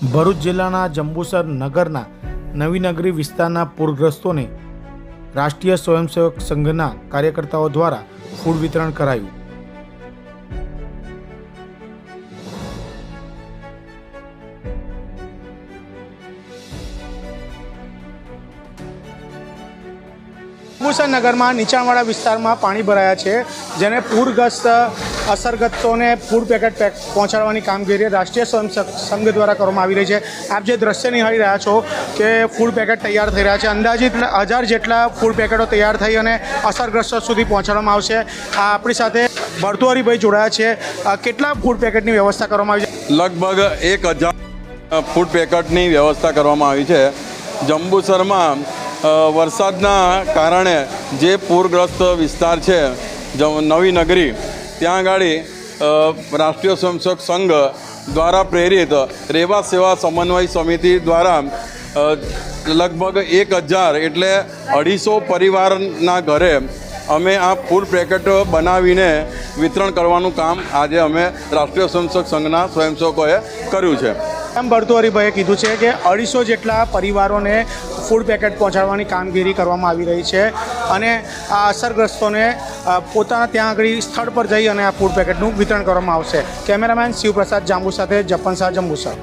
ભરૂચ જિલ્લાના જંબુસર નગરના નવીનગરી વિસ્તારના પૂરગ્રસ્તોને રાષ્ટ્રીય સ્વયંસેવક સંઘના કાર્યકર્તાઓ દ્વારા ફૂડ વિતરણ કરાયું. જંબુસર નગરમાં નીચાણવાળા વિસ્તારમાં પાણી ભરાયા છે, જેને પૂરગ્રસ્ત અસરગ્રસ્તોને ફૂડ પેકેટ પહોંચાડવાની કામગીરી રાષ્ટ્રીય સ્વયંસેવક સંઘ દ્વારા કરવામાં આવી રહી છે. આપ જે દ્રશ્ય નિહાળી રહ્યા છો કે ફૂડ પેકેટ તૈયાર થઈ રહ્યા છે. અંદાજિત 1000 જેટલા ફૂડ પેકેટો તૈયાર થઈ અને અસરગ્રસ્તો સુધી પહોંચાડવામાં આવશે. આપણી સાથે ભરતુહરીભાઈ જોડાયા છે. કેટલા ફૂડ પેકેટની વ્યવસ્થા કરવામાં આવી છે? લગભગ 1000 ફૂડ પેકેટની વ્યવસ્થા કરવામાં આવી છે. જંબુસરમાં વરસાદના કારણે જે પૂરગ્રસ્ત વિસ્તાર છે નવી નગરી, ત્યાં આગળ રાષ્ટ્રીય સ્વયંસેવક સંઘ દ્વારા પ્રેરિત રેવા સેવા સમન્વય સમિતિ દ્વારા લગભગ 1000 એટલે 250 પરિવારના ઘરે અમે આ ફૂડ પેકેટો બનાવીને વિતરણ કરવાનું કામ આજે અમે રાષ્ટ્રીય સ્વયંસેવક સંઘના સ્વયંસેવકોએ કર્યું છે. એમ ભરતુહરીભાઈએ કીધું છે કે 250 જેટલા પરિવારોને ફૂડ પેકેટ પહોંચાડવાની કામગીરી કરવામાં આવી રહી છે અને આ અસરગ્રસ્તોને પોતાના ત્યાં આગળ સ્થળ પર જઈ અને આ ફૂડ પેકેટનું વિતરણ કરવામાં આવશે. કેમેરામેન શિવપ્રસાદ જાંબુ સાથે જપન Shah, Jambusar.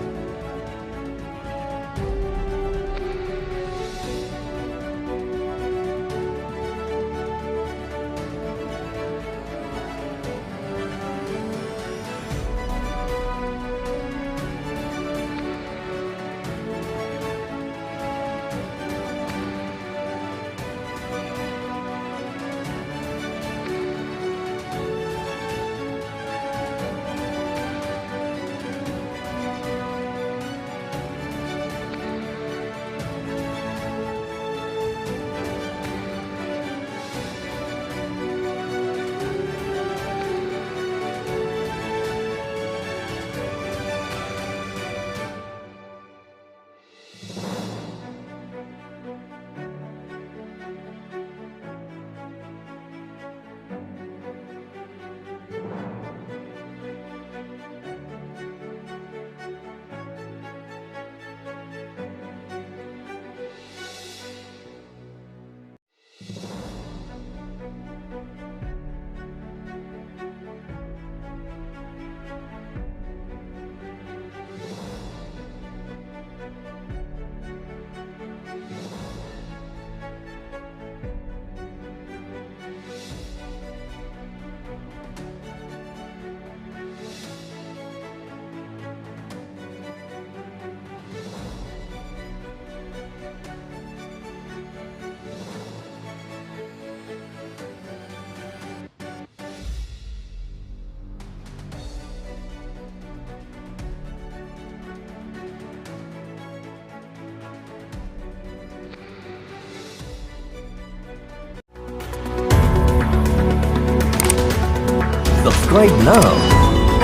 Subscribe now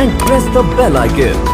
and press the bell icon.